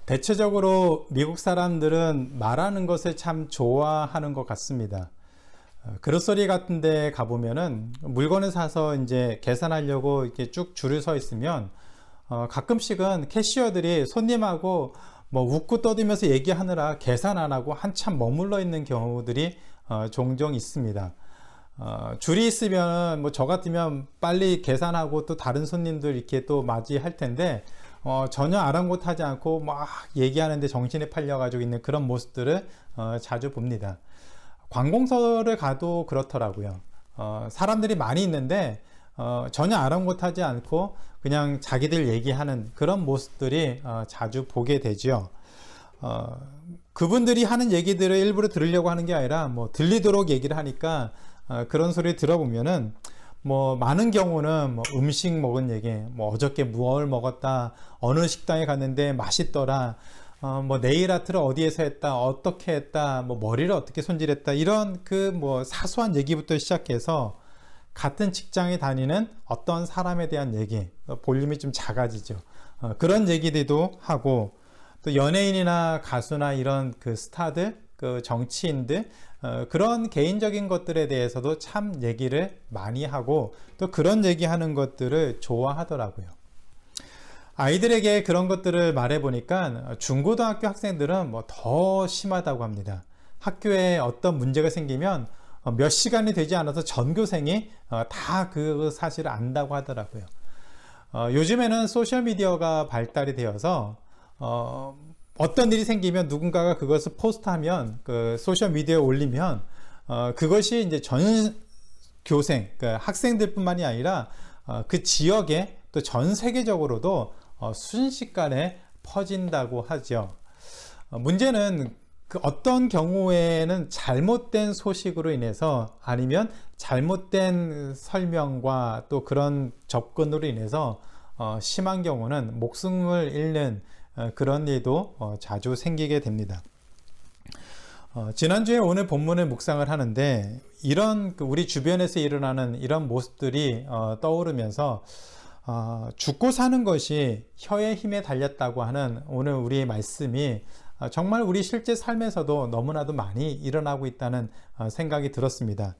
대체적으로 미국 사람들은 말하는 것을 참 좋아하는 것 같습니다. 그로서리 같은 데 가보면은 물건을 사서 이제 계산하려고 이렇게 쭉 줄을 서 있으면 가끔씩은 캐시어들이 손님하고 뭐 웃고 떠들면서 얘기하느라 계산 안 하고 한참 머물러 있는 경우들이 종종 있습니다. 줄이 있으면 뭐 저 같으면 빨리 계산하고 또 다른 손님들 이렇게 또 맞이할 텐데 전혀 아랑곳하지 않고 막 얘기하는데 정신이 팔려 가지고 있는 그런 모습들을 자주 봅니다. 관공서를 가도 그렇더라고요. 사람들이 많이 있는데 전혀 아랑곳하지 않고 그냥 자기들 얘기하는 그런 모습들이 자주 보게 되죠. 그분들이 하는 얘기들을 일부러 들으려고 하는 게 아니라 뭐 들리도록 얘기를 하니까 그런 소리 들어보면은 뭐 많은 경우는 뭐 음식 먹은 얘기, 뭐 어저께 무얼 먹었다, 어느 식당에 갔는데 맛있더라, 뭐 네일 아트를 어디에서 했다, 어떻게 했다, 뭐 머리를 어떻게 손질했다, 이런 그 뭐 사소한 얘기부터 시작해서 같은 직장에 다니는 어떤 사람에 대한 얘기, 볼륨이 좀 작아지죠. 그런 얘기들도 하고, 또 연예인이나 가수나 이런 그 스타들, 그 정치인들, 그런 개인적인 것들에 대해서도 참 얘기를 많이 하고 또 그런 얘기하는 것들을 좋아하더라고요. 아이들에게 그런 것들을 말해 보니까 중고등학교 학생들은 뭐 더 심하다고 합니다. 학교에 어떤 문제가 생기면 몇 시간이 되지 않아서 전교생이 다 그 사실을 안다고 하더라고요. 요즘에는 소셜미디어가 발달이 되어서 어떤 일이 생기면 누군가가 그것을 포스트하면 그 소셜미디어에 올리면 그것이 이제 전 교생, 그 학생들뿐만이 아니라 그 지역에 또 전 세계적으로도 순식간에 퍼진다고 하죠. 문제는 그 어떤 경우에는 잘못된 소식으로 인해서 아니면 잘못된 설명과 또 그런 접근으로 인해서 심한 경우는 목숨을 잃는 그런 일도 자주 생기게 됩니다. 지난주에 오늘 본문을 묵상을 하는데 이런 우리 주변에서 일어나는 이런 모습들이 떠오르면서 죽고 사는 것이 혀의 힘에 달렸다고 하는 오늘 우리의 말씀이 정말 우리 실제 삶에서도 너무나도 많이 일어나고 있다는 생각이 들었습니다.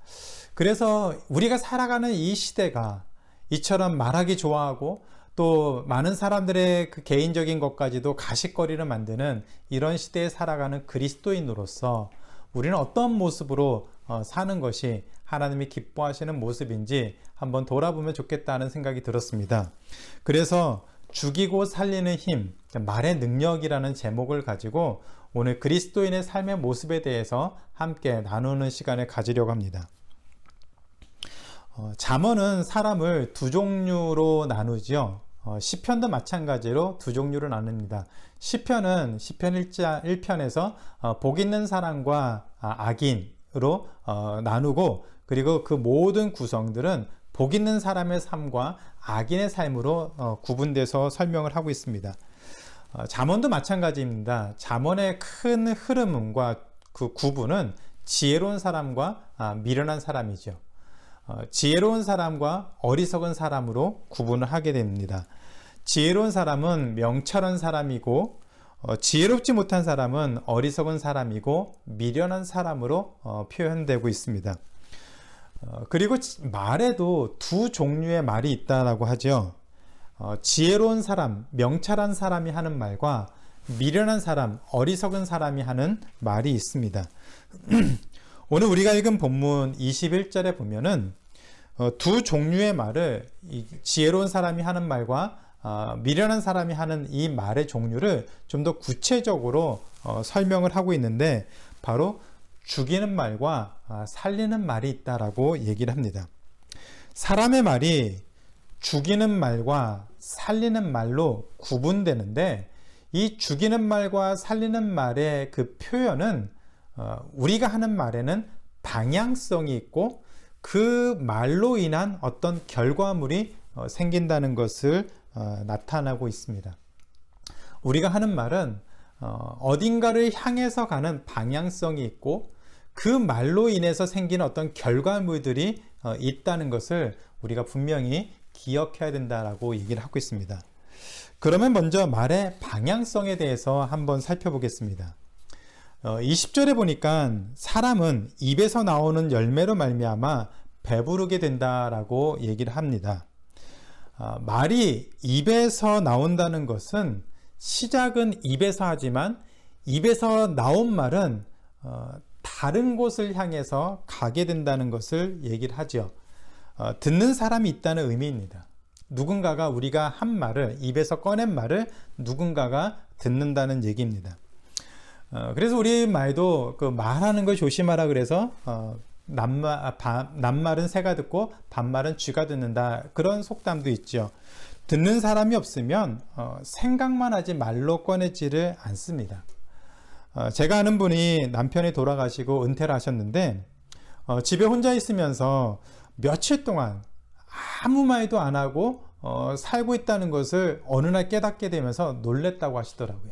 그래서 우리가 살아가는 이 시대가 이처럼 말하기 좋아하고 또 많은 사람들의 그 개인적인 것까지도 가십거리를 만드는 이런 시대에 살아가는 그리스도인으로서 우리는 어떤 모습으로 사는 것이 하나님이 기뻐하시는 모습인지 한번 돌아보면 좋겠다는 생각이 들었습니다. 그래서 죽이고 살리는 힘, 말의 능력이라는 제목을 가지고 오늘 그리스도인의 삶의 모습에 대해서 함께 나누는 시간을 가지려고 합니다. 잠언은 사람을 두 종류로 나누죠. 시편도 마찬가지로 두 종류로 나눕니다. 시편은 시편 1편에서 복 있는 사람과 악인으로 나누고 그리고 그 모든 구성들은 복 있는 사람의 삶과 악인의 삶으로 구분돼서 설명을 하고 있습니다. 잠언도 마찬가지입니다. 잠언의 큰 흐름과 그 구분은 지혜로운 사람과 미련한 사람이죠. 지혜로운 사람과 어리석은 사람으로 구분을 하게 됩니다. 지혜로운 사람은 명철한 사람이고 지혜롭지 못한 사람은 어리석은 사람이고 미련한 사람으로 표현되고 있습니다. 그리고 말에도 두 종류의 말이 있다라고 하죠. 지혜로운 사람, 명철한 사람이 하는 말과 미련한 사람, 어리석은 사람이 하는 말이 있습니다. 오늘 우리가 읽은 본문 21절에 보면은 두 종류의 말을 지혜로운 사람이 하는 말과 미련한 사람이 하는 이 말의 종류를 좀 더 구체적으로 설명을 하고 있는데 바로 죽이는 말과 살리는 말이 있다라고 얘기를 합니다. 사람의 말이 죽이는 말과 살리는 말로 구분되는데 이 죽이는 말과 살리는 말의 그 표현은 우리가 하는 말에는 방향성이 있고 그 말로 인한 어떤 결과물이 생긴다는 것을 나타나고 있습니다. 우리가 하는 말은 어딘가를 향해서 가는 방향성이 있고 그 말로 인해서 생기는 어떤 결과물들이 있다는 것을 우리가 분명히 기억해야 된다라고 얘기를 하고 있습니다. 그러면 먼저 말의 방향성에 대해서 한번 살펴보겠습니다. 20절에 보니까 사람은 입에서 나오는 열매로 말미암아 배부르게 된다라고 얘기를 합니다. 말이 입에서 나온다는 것은 시작은 입에서 하지만 입에서 나온 말은 다른 곳을 향해서 가게 된다는 것을 얘기를 하죠. 듣는 사람이 있다는 의미입니다. 누군가가 우리가 한 말을, 입에서 꺼낸 말을 누군가가 듣는다는 얘기입니다. 그래서 우리 말도 그 말하는 걸 조심하라 그래서 낱말은 새가 듣고 반말은 쥐가 듣는다, 그런 속담도 있죠. 듣는 사람이 없으면 생각만 하지 말로 꺼내지를 않습니다. 제가 아는 분이 남편이 돌아가시고 은퇴를 하셨는데 집에 혼자 있으면서 며칠 동안 아무 말도 안 하고 살고 있다는 것을 어느 날 깨닫게 되면서 놀랬다고 하시더라고요.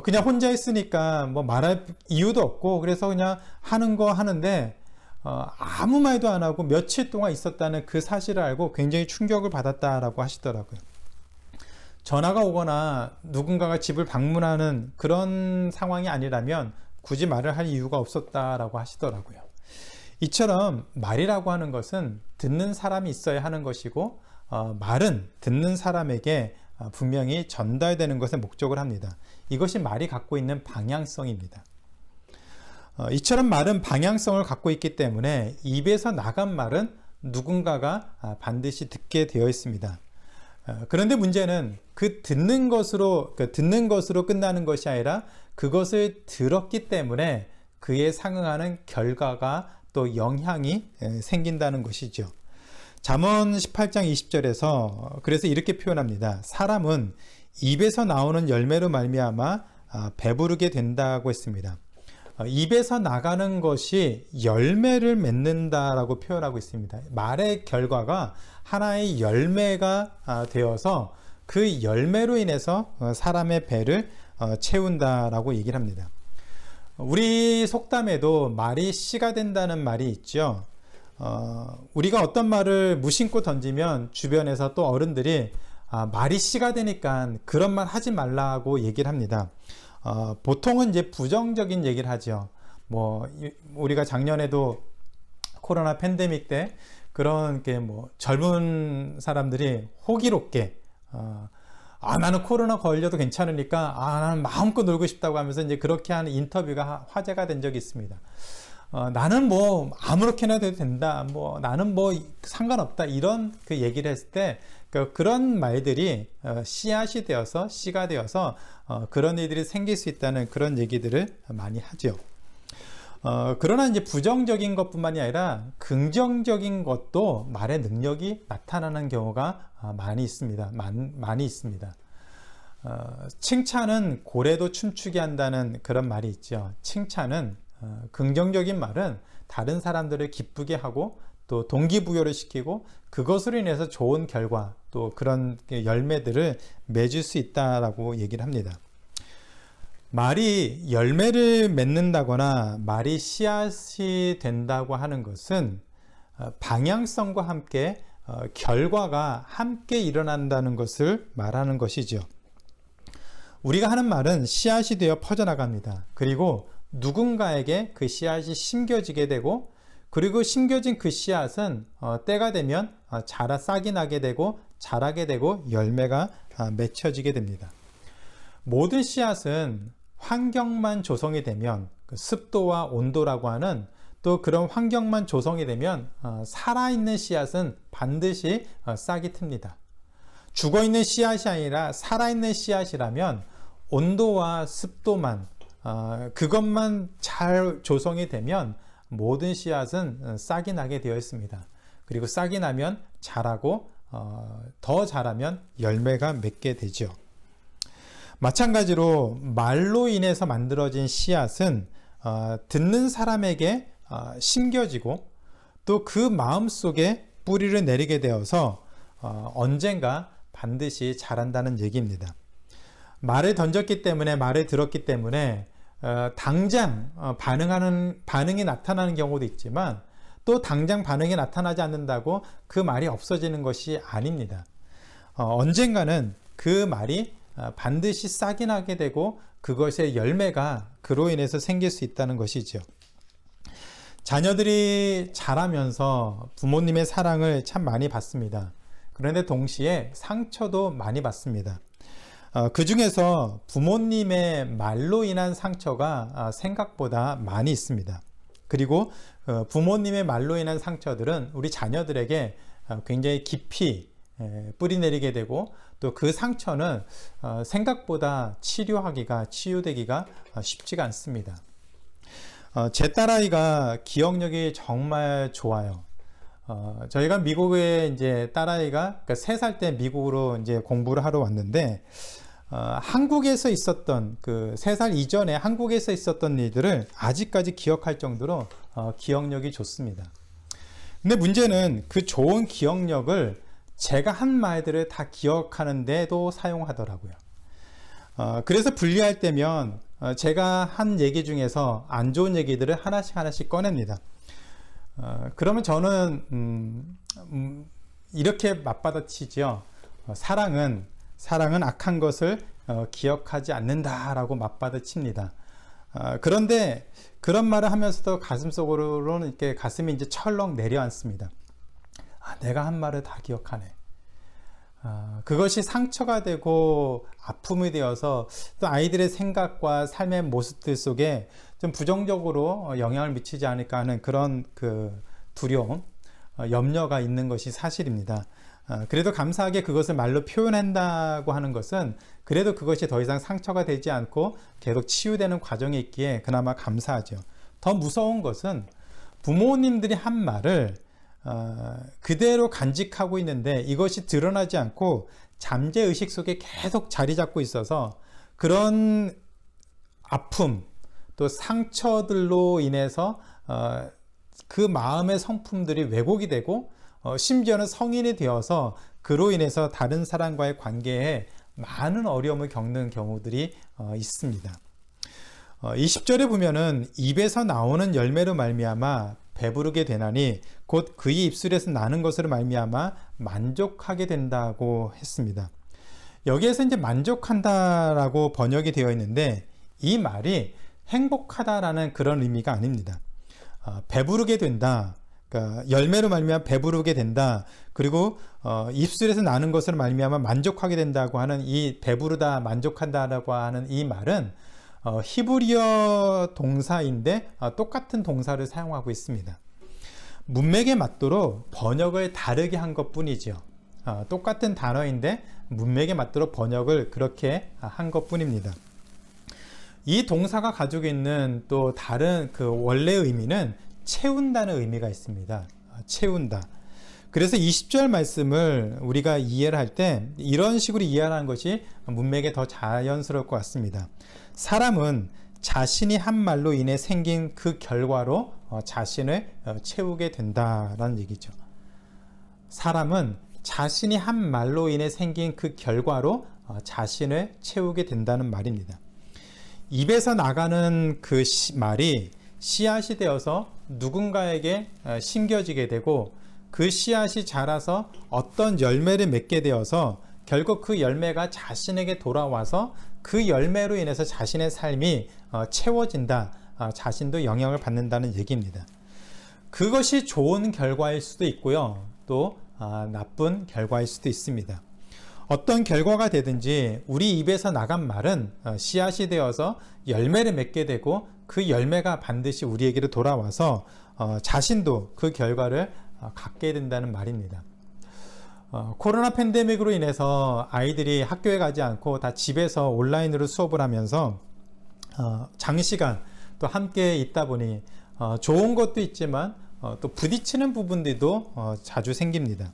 그냥 혼자 있으니까 뭐 말할 이유도 없고 그래서 그냥 하는 거 하는데 아무 말도 안 하고 며칠 동안 있었다는 그 사실을 알고 굉장히 충격을 받았다라고 하시더라고요. 전화가 오거나 누군가가 집을 방문하는 그런 상황이 아니라면 굳이 말을 할 이유가 없었다라고 하시더라고요. 이처럼 말이라고 하는 것은 듣는 사람이 있어야 하는 것이고 말은 듣는 사람에게 분명히 전달되는 것에 목적을 합니다. 이것이 말이 갖고 있는 방향성입니다. 이처럼 말은 방향성을 갖고 있기 때문에 입에서 나간 말은 누군가가 반드시 듣게 되어 있습니다. 그런데 문제는 그 듣는 것으로 끝나는 것이 아니라 그것을 들었기 때문에 그에 상응하는 결과가 또 영향이 생긴다는 것이죠. 잠언 18장 20절에서 그래서 이렇게 표현합니다. 사람은 입에서 나오는 열매로 말미암아 배부르게 된다고 했습니다. 입에서 나가는 것이 열매를 맺는다라고 표현하고 있습니다. 말의 결과가 하나의 열매가 되어서 그 열매로 인해서 사람의 배를 채운다라고 얘기를 합니다. 우리 속담에도 말이 씨가 된다는 말이 있죠. 우리가 어떤 말을 무심코 던지면 주변에서 또 어른들이 말이 씨가 되니까 그런 말 하지 말라고 얘기를 합니다. 보통은 이제 부정적인 얘기를 하죠. 뭐 우리가 작년에도 코로나 팬데믹 때 그런 게 뭐 젊은 사람들이 호기롭게 나는 코로나 걸려도 괜찮으니까 나는 마음껏 놀고 싶다고 하면서 이제 그렇게 하는 인터뷰가 화제가 된 적이 있습니다. 나는 뭐 아무렇게나 돼도 된다, 뭐 나는 뭐 상관없다, 이런 그 얘기를 했을 때 그런 말들이 씨앗이 되어서 씨가 되어서 그런 일들이 생길 수 있다는 그런 얘기들을 많이 하죠. 그러나 이제 부정적인 것뿐만이 아니라 긍정적인 것도 말의 능력이 나타나는 경우가 많이 있습니다. 많이 있습니다. 칭찬은 고래도 춤추게 한다는 그런 말이 있죠. 칭찬은 긍정적인 말은 다른 사람들을 기쁘게 하고 또 동기부여를 시키고 그것으로 인해서 좋은 결과 또 그런 열매들을 맺을 수 있다라고 얘기를 합니다. 말이 열매를 맺는다거나 말이 씨앗이 된다고 하는 것은 방향성과 함께 결과가 함께 일어난다는 것을 말하는 것이죠. 우리가 하는 말은 씨앗이 되어 퍼져나갑니다. 그리고 누군가에게 그 씨앗이 심겨지게 되고 그리고 심겨진 그 씨앗은 때가 되면 싹이 나게 되고 자라게 되고 열매가 맺혀지게 됩니다. 모든 씨앗은 환경만 조성이 되면 그 습도와 온도라고 하는 또 그런 환경만 조성이 되면 살아있는 씨앗은 반드시 싹이 틉니다. 죽어있는 씨앗이 아니라 살아있는 씨앗이라면 온도와 습도만 그것만 잘 조성이 되면 모든 씨앗은 싹이 나게 되어 있습니다. 그리고 싹이 나면 자라고 더 자라면 열매가 맺게 되죠. 마찬가지로 말로 인해서 만들어진 씨앗은 듣는 사람에게 심겨지고 또 그 마음속에 뿌리를 내리게 되어서 언젠가 반드시 자란다는 얘기입니다. 말을 던졌기 때문에 말을 들었기 때문에 당장 반응이 나타나는 경우도 있지만 또 당장 반응이 나타나지 않는다고 그 말이 없어지는 것이 아닙니다. 언젠가는 그 말이 반드시 싹이 나게 되고 그것의 열매가 그로 인해서 생길 수 있다는 것이죠. 자녀들이 자라면서 부모님의 사랑을 참 많이 받습니다. 그런데 동시에 상처도 많이 받습니다. 그 중에서 부모님의 말로 인한 상처가 생각보다 많이 있습니다. 그리고 부모님의 말로 인한 상처들은 우리 자녀들에게 굉장히 깊이 뿌리내리게 되고 또 그 상처는 생각보다 치유되기가 쉽지가 않습니다. 제 딸아이가 기억력이 정말 좋아요. 저희가 미국에 이제 딸아이가 그러니까 3살 때 미국으로 이제 공부를 하러 왔는데 한국에서 있었던 그 3살 이전에 한국에서 있었던 일들을 아직까지 기억할 정도로 기억력이 좋습니다. 근데 문제는 그 좋은 기억력을 제가 한 말들을 다 기억하는데도 사용하더라고요. 그래서 분리할 때면 제가 한 얘기 중에서 안 좋은 얘기들을 하나씩 꺼냅니다. 그러면 저는 이렇게 맞받아치죠. 사랑은 악한 것을 기억하지 않는다라고 맞받아칩니다. 그런데 그런 말을 하면서도 가슴속으로는 이렇게 가슴이 이제 철렁 내려앉습니다. 내가 한 말을 다 기억하네. 그것이 상처가 되고 아픔이 되어서 또 아이들의 생각과 삶의 모습들 속에 좀 부정적으로 영향을 미치지 않을까 하는 그런 그 두려움, 염려가 있는 것이 사실입니다. 그래도 감사하게 그것을 말로 표현한다고 하는 것은 그래도 그것이 더 이상 상처가 되지 않고 계속 치유되는 과정이 있기에 그나마 감사하죠. 더 무서운 것은 부모님들이 한 말을 그대로 간직하고 있는데 이것이 드러나지 않고 잠재의식 속에 계속 자리 잡고 있어서 그런 아픔 또 상처들로 인해서 그 마음의 성품들이 왜곡이 되고 심지어는 성인이 되어서 그로 인해서 다른 사람과의 관계에 많은 어려움을 겪는 경우들이 있습니다. 20절에 보면은 입에서 나오는 열매로 말미암아 배부르게 되나니 곧 그의 입술에서 나는 것으로 말미암아 만족하게 된다고 했습니다. 여기에서 이제 만족한다라고 번역이 되어 있는데 이 말이 행복하다라는 그런 의미가 아닙니다. 배부르게 된다. 그러니까 열매로 말미암아 배부르게 된다. 그리고 입술에서 나는 것으로 말미암아 만족하게 된다고 하는 이 배부르다, 만족한다라고 하는 이 말은 히브리어 동사인데 똑같은 동사를 사용하고 있습니다. 문맥에 맞도록 번역을 다르게 한 것뿐이죠. 똑같은 단어인데 문맥에 맞도록 번역을 그렇게 한 것뿐입니다. 이 동사가 가지고 있는 또 다른 그 원래 의미는 채운다는 의미가 있습니다. 채운다. 그래서 20절 말씀을 우리가 이해를 할 때 이런 식으로 이해하는 것이 문맥에 더 자연스러울 것 같습니다. 사람은 자신이 한 말로 인해 생긴 그 결과로 자신을 채우게 된다라는 얘기죠. 사람은 자신이 한 말로 인해 생긴 그 결과로 자신을 채우게 된다는 말입니다. 입에서 나가는 그 말이 씨앗이 되어서 누군가에게 심겨지게 되고 그 씨앗이 자라서 어떤 열매를 맺게 되어서 결국 그 열매가 자신에게 돌아와서 그 열매로 인해서 자신의 삶이 채워진다, 자신도 영향을 받는다는 얘기입니다. 그것이 좋은 결과일 수도 있고요, 또 나쁜 결과일 수도 있습니다. 어떤 결과가 되든지 우리 입에서 나간 말은 씨앗이 되어서 열매를 맺게 되고 그 열매가 반드시 우리에게로 돌아와서 자신도 그 결과를 갖게 된다는 말입니다. 코로나 팬데믹으로 인해서 아이들이 학교에 가지 않고 다 집에서 온라인으로 수업을 하면서 장시간 또 함께 있다 보니 좋은 것도 있지만 또 부딪히는 부분들도 자주 생깁니다.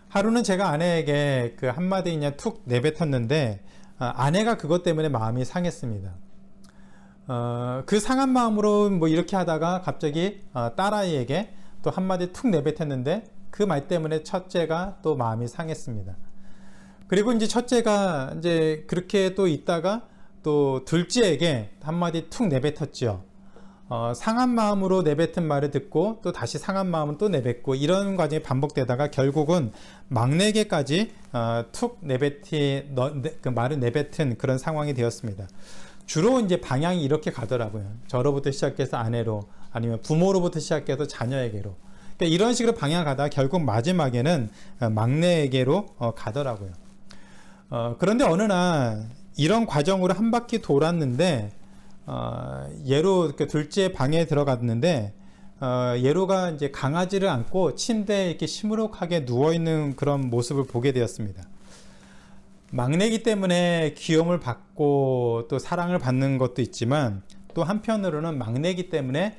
하루는 제가 아내에게 그 한마디 그냥 툭 내뱉었는데 아내가 그것 때문에 마음이 상했습니다. 그 상한 마음으로 뭐 이렇게 하다가 갑자기 딸아이에게 또 한마디 툭 내뱉었는데 그 말 때문에 첫째가 또 마음이 상했습니다. 그리고 이제 첫째가 이제 그렇게 또 있다가 또 둘째에게 한마디 툭 내뱉었죠. 상한 마음으로 내뱉은 말을 듣고 또 다시 상한 마음은 또 내뱉고 이런 과정이 반복되다가 결국은 막내에게까지 툭 그 말을 내뱉은 그런 상황이 되었습니다. 주로 이제 방향이 이렇게 가더라고요. 저로부터 시작해서 아내로, 아니면 부모로부터 시작해서 자녀에게로. 그러니까 이런 식으로 방향을 가다가 결국 마지막에는 막내에게로 가더라고요. 그런데 어느 날 이런 과정으로 한 바퀴 돌았는데 예로 둘째 방에 들어갔는데 예로가 이제 강아지를 안고 침대에 이렇게 시무룩하게 누워 있는 그런 모습을 보게 되었습니다. 막내이기 때문에 귀여움을 받고 또 사랑을 받는 것도 있지만, 또 한편으로는 막내이기 때문에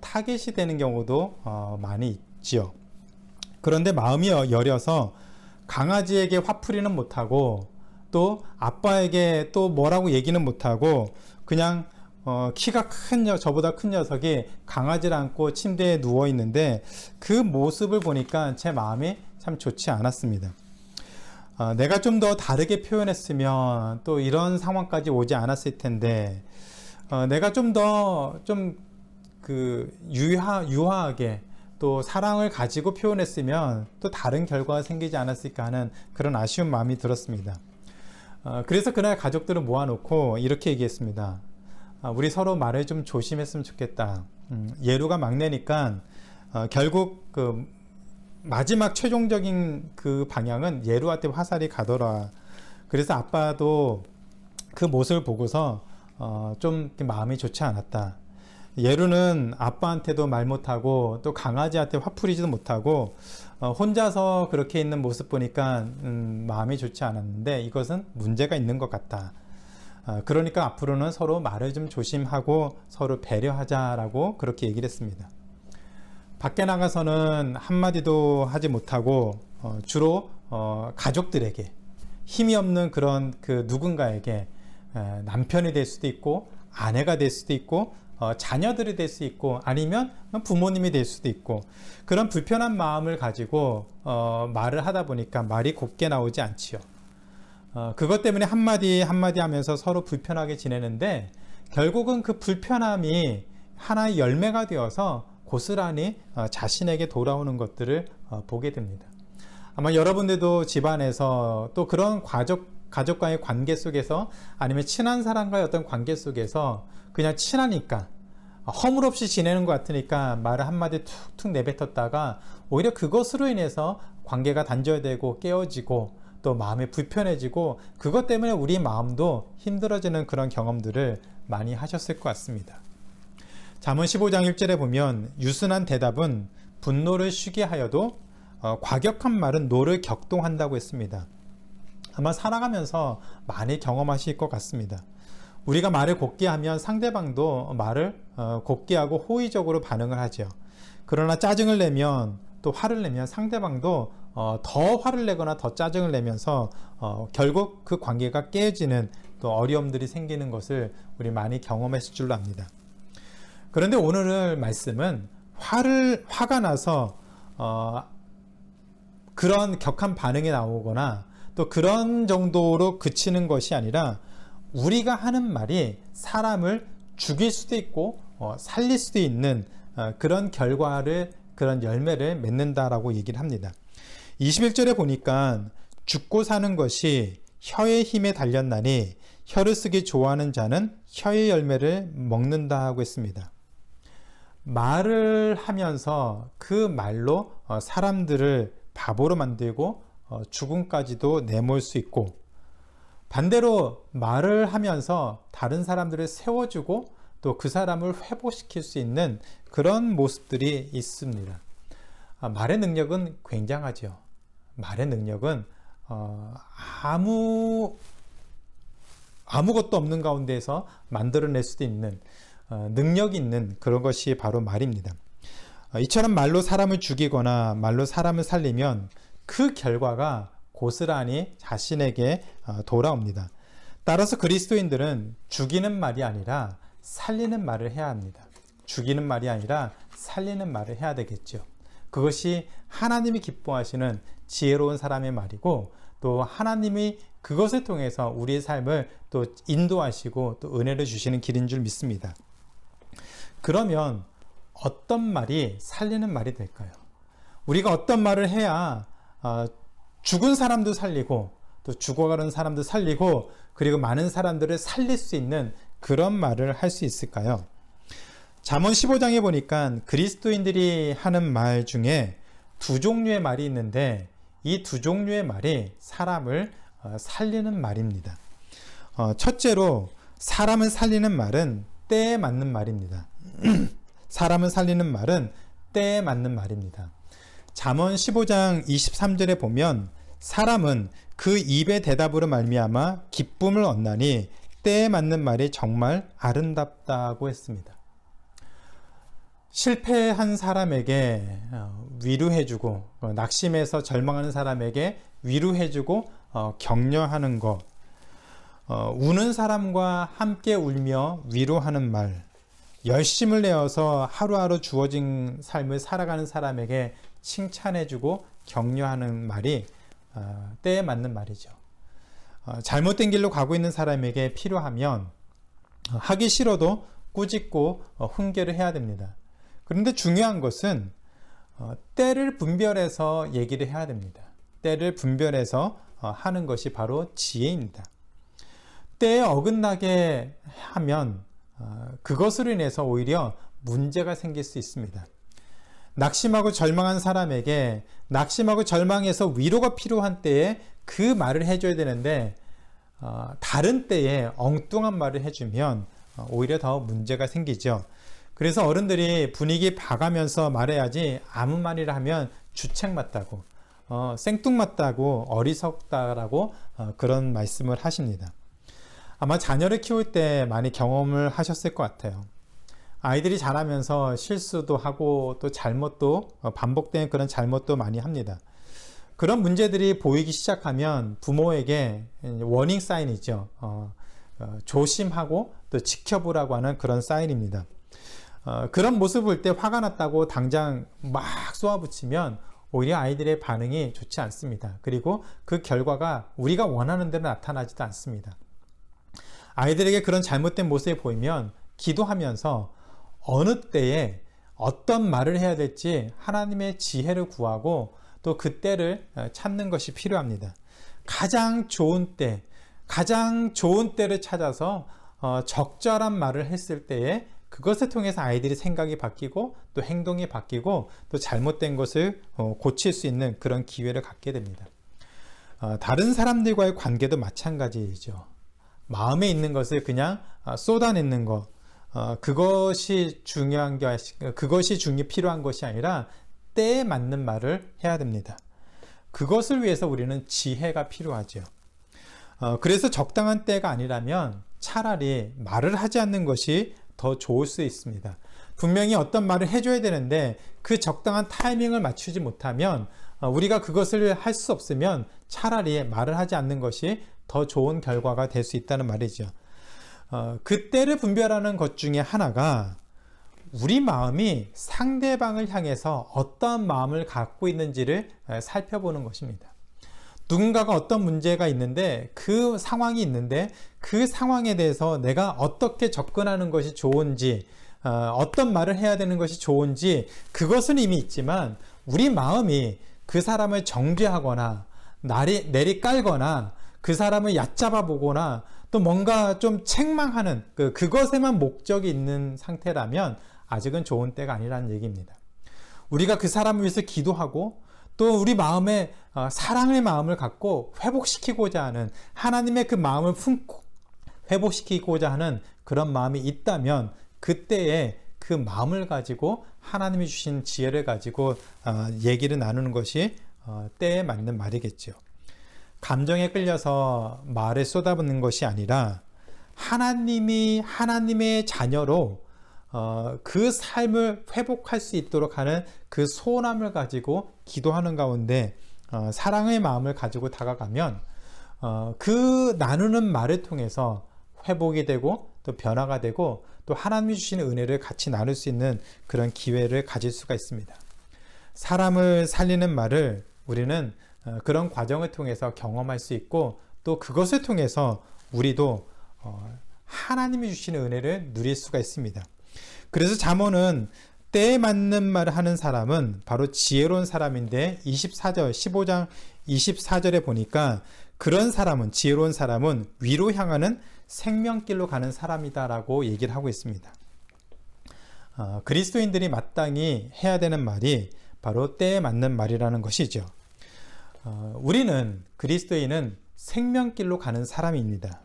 타겟이 되는 경우도 많이 있지요. 그런데 마음이 여려서 강아지에게 화풀이는 못하고 또 아빠에게 또 뭐라고 얘기는 못하고 그냥 키가 저보다 큰 녀석이 강아지를 안고 침대에 누워 있는데 그 모습을 보니까 제 마음이 참 좋지 않았습니다. 내가 좀 더 다르게 표현했으면 또 이런 상황까지 오지 않았을 텐데, 내가 좀 더 유하게 또 사랑을 가지고 표현했으면 또 다른 결과가 생기지 않았을까 하는 그런 아쉬운 마음이 들었습니다. 그래서 그날 가족들을 모아놓고 이렇게 얘기했습니다. 우리 서로 말을 좀 조심했으면 좋겠다. 예루가 막내니까 결국 그 마지막 최종적인 그 방향은 예루한테 화살이 가더라. 그래서 아빠도 그 모습을 보고서 좀 마음이 좋지 않았다. 예루는 아빠한테도 말 못하고 또 강아지한테 화풀이지도 못하고 혼자서 그렇게 있는 모습 보니까 마음이 좋지 않았는데 이것은 문제가 있는 것 같다. 그러니까 앞으로는 서로 말을 좀 조심하고 서로 배려하자라고 그렇게 얘기를 했습니다. 밖에 나가서는 한마디도 하지 못하고 주로 가족들에게, 힘이 없는 그런 그 누군가에게 남편이 될 수도 있고 아내가 될 수도 있고 자녀들이 될 수 있고 아니면 부모님이 될 수도 있고, 그런 불편한 마음을 가지고 말을 하다 보니까 말이 곱게 나오지 않지요. 그것 때문에 한마디 한마디 하면서 서로 불편하게 지내는데 결국은 그 불편함이 하나의 열매가 되어서 고스란히 자신에게 돌아오는 것들을 보게 됩니다. 아마 여러분들도 집안에서 또 그런 가족과의 관계 속에서 아니면 친한 사람과의 어떤 관계 속에서 그냥 친하니까 허물없이 지내는 것 같으니까 말을 한마디 툭툭 내뱉었다가 오히려 그것으로 인해서 관계가 단절되고 깨어지고 또 마음이 불편해지고 그것 때문에 우리 마음도 힘들어지는 그런 경험들을 많이 하셨을 것 같습니다. 잠언 15장 1절에 보면 유순한 대답은 분노를 쉬게 하여도 과격한 말은 노를 격동한다고 했습니다. 아마 살아가면서 많이 경험하실 것 같습니다. 우리가 말을 곱게 하면 상대방도 말을 곱게 하고 호의적으로 반응을 하죠. 그러나 짜증을 내면 또 화를 내면 상대방도 더 화를 내거나 더 짜증을 내면서 결국 그 관계가 깨지는 또 어려움들이 생기는 것을 우리 많이 경험했을 줄로 압니다. 그런데 오늘 말씀은 화가 나서 그런 격한 반응이 나오거나 또 그런 정도로 그치는 것이 아니라 우리가 하는 말이 사람을 죽일 수도 있고 살릴 수도 있는 그런 결과를, 그런 열매를 맺는다라고 얘기를 합니다. 21절에 보니까 죽고 사는 것이 혀의 힘에 달렸나니 혀를 쓰기 좋아하는 자는 혀의 열매를 먹는다 하고 했습니다. 말을 하면서 그 말로 사람들을 바보로 만들고 죽음까지도 내몰 수 있고, 반대로 말을 하면서 다른 사람들을 세워주고 또 그 사람을 회복시킬 수 있는 그런 모습들이 있습니다. 말의 능력은 굉장하죠. 말의 능력은 아무것도 없는 가운데에서 만들어낼 수도 있는 능력이 있는 그런 것이 바로 말입니다. 이처럼 말로 사람을 죽이거나 말로 사람을 살리면 그 결과가 고스란히 자신에게 돌아옵니다. 따라서 그리스도인들은 죽이는 말이 아니라 살리는 말을 해야 합니다. 죽이는 말이 아니라 살리는 말을 해야 되겠죠. 그것이 하나님이 기뻐하시는 지혜로운 사람의 말이고, 또 하나님이 그것을 통해서 우리의 삶을 또 인도하시고 또 은혜를 주시는 길인 줄 믿습니다. 그러면 어떤 말이 살리는 말이 될까요? 우리가 어떤 말을 해야 죽은 사람도 살리고 또 죽어가는 사람도 살리고 그리고 많은 사람들을 살릴 수 있는 그런 말을 할 수 있을까요? 잠언 15장에 보니까 그리스도인들이 하는 말 중에 두 종류의 말이 있는데 이 두 종류의 말이 사람을 살리는 말입니다. 첫째로 사람을 살리는 말은 때에 맞는 말입니다. 사람을 살리는 말은 때에 맞는 말입니다. 잠언 15장 23절에 보면 사람은 그 입의 대답으로 말미암아 기쁨을 얻나니 때에 맞는 말이 정말 아름답다고 했습니다. 실패한 사람에게 위로해주고 낙심해서 절망하는 사람에게 위로해주고 격려하는 것, 우는 사람과 함께 울며 위로하는 말, 열심을 내어서 하루하루 주어진 삶을 살아가는 사람에게 칭찬해주고 격려하는 말이 때에 맞는 말이죠. 잘못된 길로 가고 있는 사람에게 필요하면 하기 싫어도 꾸짖고 훈계를 해야 됩니다. 그런데 중요한 것은 때를 분별해서 얘기를 해야 됩니다. 때를 분별해서 하는 것이 바로 지혜입니다. 때에 어긋나게 하면 그것으로 인해서 오히려 문제가 생길 수 있습니다. 낙심하고 절망한 사람에게 낙심하고 절망해서 위로가 필요한 때에 그 말을 해줘야 되는데 다른 때에 엉뚱한 말을 해주면 오히려 더 문제가 생기죠. 그래서 어른들이 분위기 봐가면서 말해야지 아무 말이라 하면 주책 맞다고 생뚱맞다고 어리석다라고 그런 말씀을 하십니다. 아마 자녀를 키울 때 많이 경험을 하셨을 것 같아요. 아이들이 자라면서 실수도 하고 또 잘못도 반복되는 그런 잘못도 많이 합니다. 그런 문제들이 보이기 시작하면 부모에게 워닝 사인이죠. 조심하고 또 지켜보라고 하는 그런 사인입니다. 그런 모습을 볼 때 화가 났다고 당장 막 쏘아붙이면 오히려 아이들의 반응이 좋지 않습니다. 그리고 그 결과가 우리가 원하는 대로 나타나지도 않습니다. 아이들에게 그런 잘못된 모습이 보이면 기도하면서 어느 때에 어떤 말을 해야 될지 하나님의 지혜를 구하고 또 그 때를 찾는 것이 필요합니다. 가장 좋은 때를 찾아서 적절한 말을 했을 때에 그것을 통해서 아이들이 생각이 바뀌고 또 행동이 바뀌고 또 잘못된 것을 고칠 수 있는 그런 기회를 갖게 됩니다. 다른 사람들과의 관계도 마찬가지이죠. 마음에 있는 것을 그냥 쏟아내는 것, 그것이 필요한 것이 아니라 때에 맞는 말을 해야 됩니다. 그것을 위해서 우리는 지혜가 필요하죠. 그래서 적당한 때가 아니라면 차라리 말을 하지 않는 것이 더 좋을 수 있습니다. 분명히 어떤 말을 해줘야 되는데 그 적당한 타이밍을 맞추지 못하면 우리가 그것을 할 수 없으면 차라리 말을 하지 않는 것이 더 좋은 결과가 될 수 있다는 말이죠. 그 때를 분별하는 것 중에 하나가 우리 마음이 상대방을 향해서 어떠한 마음을 갖고 있는지를 살펴보는 것입니다. 누군가가 어떤 문제가 있는데 그 상황이 있는데 그 상황에 대해서 내가 어떻게 접근하는 것이 좋은지 어떤 말을 해야 되는 것이 좋은지 그것은 이미 있지만 우리 마음이 그 사람을 정죄하거나 내리깔거나 그 사람을 얕잡아 보거나 또 뭔가 좀 책망하는 그것에만 목적이 있는 상태라면 아직은 좋은 때가 아니라는 얘기입니다. 우리가 그 사람을 위해서 기도하고 또 우리 마음에 사랑의 마음을 갖고 회복시키고자 하는 하나님의 그 마음을 품고 회복시키고자 하는 그런 마음이 있다면 그때에 그 마음을 가지고 하나님이 주신 지혜를 가지고 얘기를 나누는 것이 때에 맞는 말이겠죠. 감정에 끌려서 말에 쏟아붓는 것이 아니라 하나님의 자녀로 그 삶을 회복할 수 있도록 하는 그 소원함을 가지고 기도하는 가운데 사랑의 마음을 가지고 다가가면 그 나누는 말을 통해서 회복이 되고 또 변화가 되고 또 하나님이 주시는 은혜를 같이 나눌 수 있는 그런 기회를 가질 수가 있습니다. 사람을 살리는 말을 우리는 그런 과정을 통해서 경험할 수 있고 또 그것을 통해서 우리도 하나님이 주시는 은혜를 누릴 수가 있습니다. 그래서 잠언은 때에 맞는 말을 하는 사람은 바로 지혜로운 사람인데 15장 24절에 보니까 그런 사람은, 지혜로운 사람은 위로 향하는 생명길로 가는 사람이다라고 얘기를 하고 있습니다. 그리스도인들이 마땅히 해야 되는 말이 바로 때에 맞는 말이라는 것이죠. 우리는, 그리스도인은 생명길로 가는 사람입니다.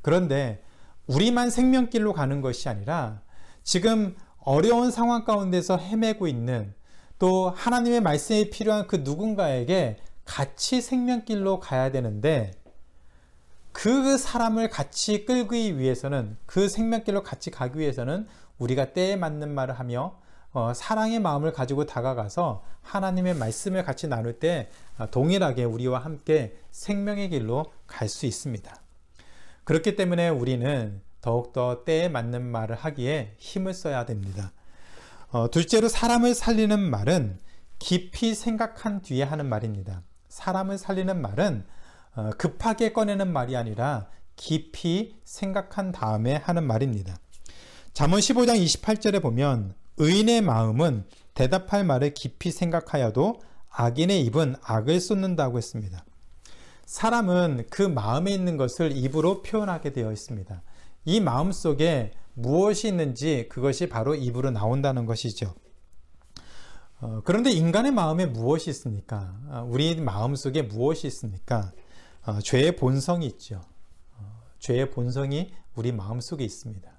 그런데 우리만 생명길로 가는 것이 아니라 지금 어려운 상황 가운데서 헤매고 있는, 또 하나님의 말씀이 필요한 그 누군가에게 같이 생명길로 가야 되는데, 그 사람을 같이 끌기 위해서는, 그 생명길로 같이 가기 위해서는 우리가 때에 맞는 말을 하며 사랑의 마음을 가지고 다가가서 하나님의 말씀을 같이 나눌 때 동일하게 우리와 함께 생명의 길로 갈 수 있습니다. 그렇기 때문에 우리는 더욱더 때에 맞는 말을 하기에 힘을 써야 됩니다. 둘째로, 사람을 살리는 말은 깊이 생각한 뒤에 하는 말입니다. 사람을 살리는 말은 급하게 꺼내는 말이 아니라 깊이 생각한 다음에 하는 말입니다. 잠언 15장 28절에 보면 의인의 마음은 대답할 말을 깊이 생각하여도 악인의 입은 악을 쏟는다고 했습니다. 사람은 그 마음에 있는 것을 입으로 표현하게 되어 있습니다. 이 마음 속에 무엇이 있는지 그것이 바로 입으로 나온다는 것이죠. 그런데 인간의 마음에 무엇이 있습니까? 우리 마음 속에 무엇이 있습니까? 죄의 본성이 있죠. 죄의 본성이 우리 마음 속에 있습니다.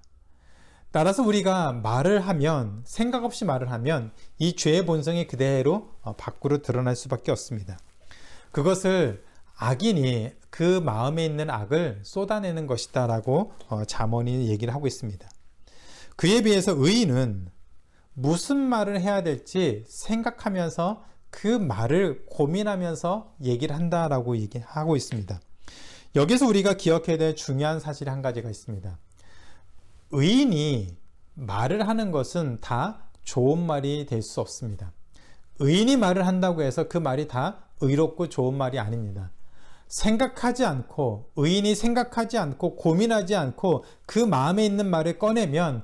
따라서 우리가 말을 하면, 생각 없이 말을 하면 이 죄의 본성이 그대로 밖으로 드러날 수밖에 없습니다. 그것을 악인이 그 마음에 있는 악을 쏟아내는 것이다 라고 잠언이 얘기를 하고 있습니다. 그에 비해서 의인은 무슨 말을 해야 될지 생각하면서 그 말을 고민하면서 얘기를 한다라고 얘기하고 있습니다. 여기서 우리가 기억해야 될 중요한 사실이 한 가지가 있습니다. 의인이 말을 하는 것은 다 좋은 말이 될 수 없습니다. 의인이 말을 한다고 해서 그 말이 다 의롭고 좋은 말이 아닙니다. 생각하지 않고, 의인이 생각하지 않고 고민하지 않고 그 마음에 있는 말을 꺼내면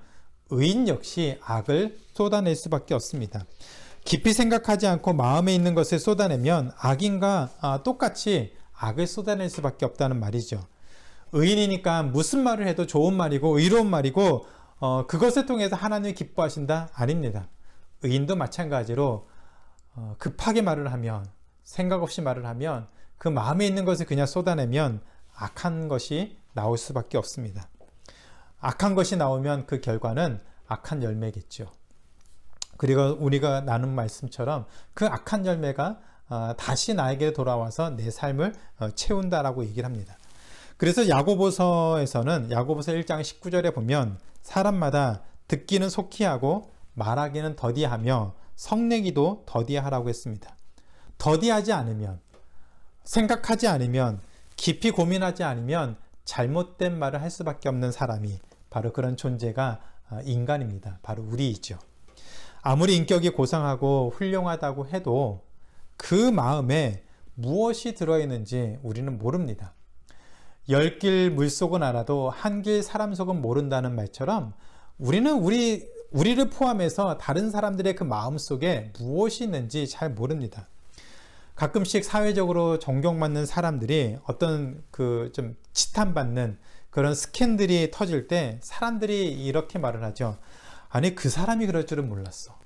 의인 역시 악을 쏟아낼 수밖에 없습니다. 깊이 생각하지 않고 마음에 있는 것을 쏟아내면 악인과 똑같이 악을 쏟아낼 수밖에 없다는 말이죠. 의인이니까 무슨 말을 해도 좋은 말이고 의로운 말이고 그것을 통해서 하나님이 기뻐하신다? 아닙니다. 의인도 마찬가지로 급하게 말을 하면, 생각 없이 말을 하면, 그 마음에 있는 것을 그냥 쏟아내면 악한 것이 나올 수밖에 없습니다. 악한 것이 나오면 그 결과는 악한 열매겠죠. 그리고 우리가 나눈 말씀처럼 그 악한 열매가 다시 나에게 돌아와서 내 삶을 채운다라고 얘기를 합니다. 그래서 야고보서에서는, 야고보서 1장 19절에 보면 사람마다 듣기는 속히 하고 말하기는 더디하며 성내기도 더디하라고 했습니다. 더디하지 않으면, 생각하지 않으면, 깊이 고민하지 않으면 잘못된 말을 할 수밖에 없는 사람이 바로 그런 존재가 인간입니다. 바로 우리이죠. 아무리 인격이 고상하고 훌륭하다고 해도 그 마음에 무엇이 들어있는지 우리는 모릅니다. 10길 물속은 알아도 한 길 사람 속은 모른다는 말처럼 우리는 우리를 포함해서 다른 사람들의 그 마음 속에 무엇이 있는지 잘 모릅니다. 가끔씩 사회적으로 존경받는 사람들이 어떤 좀 지탄받는 그런 스캔들이 터질 때 사람들이 이렇게 말을 하죠. 아니, 그 사람이 그럴 줄은 몰랐어.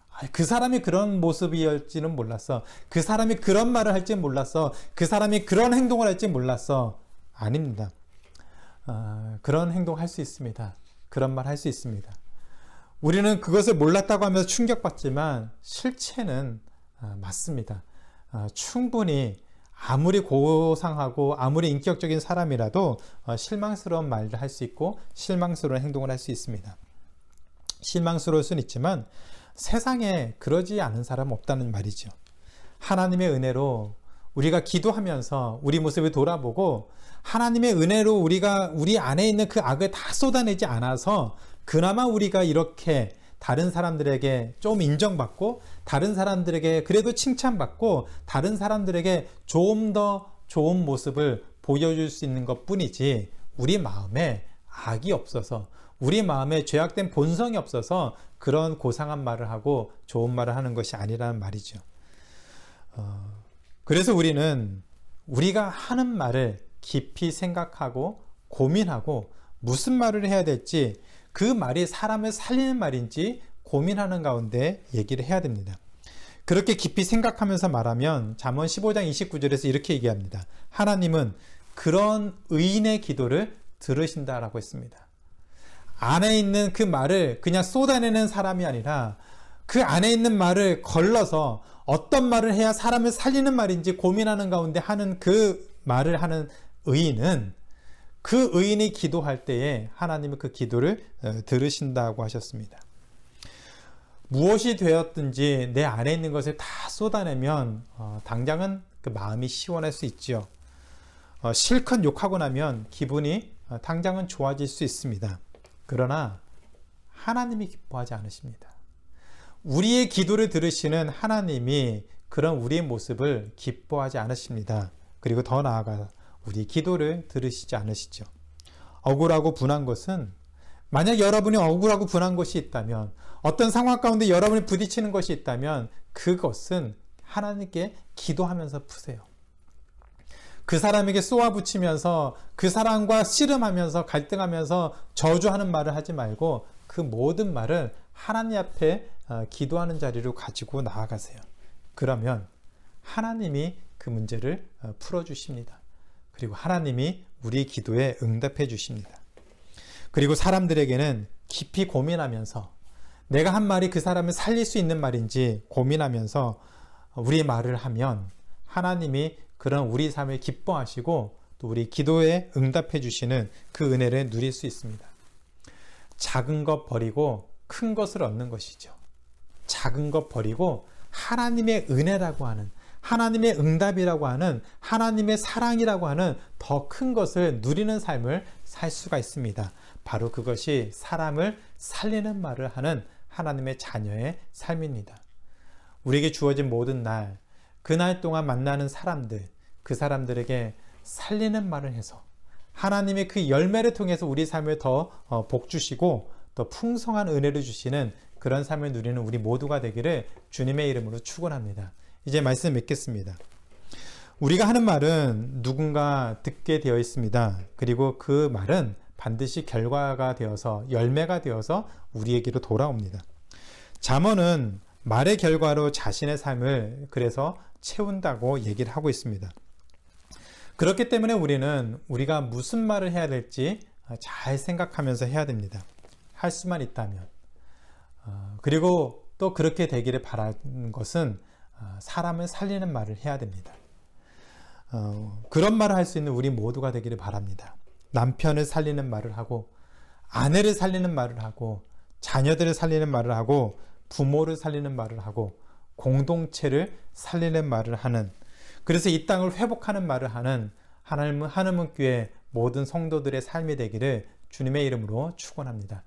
아니, 그 사람이 그런 모습이었지는 몰랐어. 그 사람이 그런 말을 할지 몰랐어. 그 사람이 그런 행동을 할지 몰랐어. 아닙니다. 그런 행동 할 수 있습니다. 그런 말 할 수 있습니다. 우리는 그것을 몰랐다고 하면서 충격받지만 실체는 맞습니다. 충분히 아무리 고상하고 아무리 인격적인 사람이라도 실망스러운 말을 할 수 있고 실망스러운 행동을 할 수 있습니다. 실망스러울 수는 있지만 세상에 그러지 않은 사람은 없다는 말이죠. 하나님의 은혜로 우리가 기도하면서 우리 모습을 돌아보고 하나님의 은혜로 우리가 우리 안에 있는 그 악을 다 쏟아내지 않아서 그나마 우리가 이렇게 다른 사람들에게 좀 인정받고 다른 사람들에게 그래도 칭찬받고 다른 사람들에게 좀 더 좋은 모습을 보여줄 수 있는 것 뿐이지 우리 마음에 악이 없어서, 우리 마음에 죄악된 본성이 없어서 그런 고상한 말을 하고 좋은 말을 하는 것이 아니라는 말이죠. 그래서 우리는 우리가 하는 말을 깊이 생각하고 고민하고 무슨 말을 해야 될지, 그 말이 사람을 살리는 말인지 고민하는 가운데 얘기를 해야 됩니다. 그렇게 깊이 생각하면서 말하면 잠언 15장 29절에서 이렇게 얘기합니다. 하나님은 그런 의인의 기도를 들으신다라고 했습니다. 안에 있는 그 말을 그냥 쏟아내는 사람이 아니라 그 안에 있는 말을 걸러서 어떤 말을 해야 사람을 살리는 말인지 고민하는 가운데 하는 그 말을 하는 의인은, 그 의인이 기도할 때에 하나님은 그 기도를 들으신다고 하셨습니다. 무엇이 되었든지 내 안에 있는 것을 다 쏟아내면 당장은 그 마음이 시원할 수 있죠. 실컷 욕하고 나면 기분이 당장은 좋아질 수 있습니다. 그러나 하나님이 기뻐하지 않으십니다. 우리의 기도를 들으시는 하나님이 그런 우리의 모습을 기뻐하지 않으십니다. 그리고 더 나아가 우리 기도를 들으시지 않으시죠. 억울하고 분한 것은, 만약 여러분이 억울하고 분한 것이 있다면, 어떤 상황 가운데 여러분이 부딪히는 것이 있다면 그것은 하나님께 기도하면서 푸세요. 그 사람에게 쏘아붙이면서 그 사람과 씨름하면서 갈등하면서 저주하는 말을 하지 말고 그 모든 말을 하나님 앞에 기도하는 자리로 가지고 나아가세요. 그러면 하나님이 그 문제를 풀어주십니다. 그리고 하나님이 우리 기도에 응답해 주십니다. 그리고 사람들에게는 깊이 고민하면서 내가 한 말이 그 사람을 살릴 수 있는 말인지 고민하면서 우리 말을 하면 하나님이 그런 우리 삶을 기뻐하시고 또 우리 기도에 응답해 주시는 그 은혜를 누릴 수 있습니다. 작은 것 버리고 큰 것을 얻는 것이죠. 작은 것 버리고 하나님의 은혜라고 하는, 하나님의 응답이라고 하는, 하나님의 사랑이라고 하는 더 큰 것을 누리는 삶을 살 수가 있습니다. 바로 그것이 사람을 살리는 말을 하는 하나님의 자녀의 삶입니다. 우리에게 주어진 모든 날, 그날 동안 만나는 사람들, 그 사람들에게 살리는 말을 해서 하나님의 그 열매를 통해서 우리 삶을 더 복 주시고 더 풍성한 은혜를 주시는 그런 삶을 누리는 우리 모두가 되기를 주님의 이름으로 축원합니다. 이제 말씀 맺겠습니다. 우리가 하는 말은 누군가 듣게 되어 있습니다. 그리고 그 말은 반드시 결과가 되어서, 열매가 되어서 우리에게로 돌아옵니다. 잠언은 말의 결과로 자신의 삶을 그래서 채운다고 얘기를 하고 있습니다. 그렇기 때문에 우리는 우리가 무슨 말을 해야 될지 잘 생각하면서 해야 됩니다. 할 수만 있다면. 그리고 또 그렇게 되기를 바라는 것은 사람을 살리는 말을 해야 됩니다. 그런 말을 할 수 있는 우리 모두가 되기를 바랍니다. 남편을 살리는 말을 하고, 아내를 살리는 말을 하고, 자녀들을 살리는 말을 하고, 부모를 살리는 말을 하고, 공동체를 살리는 말을 하는, 그래서 이 땅을 회복하는 말을 하는 하나님은 교회 모든 성도들의 삶이 되기를 주님의 이름으로 축원합니다.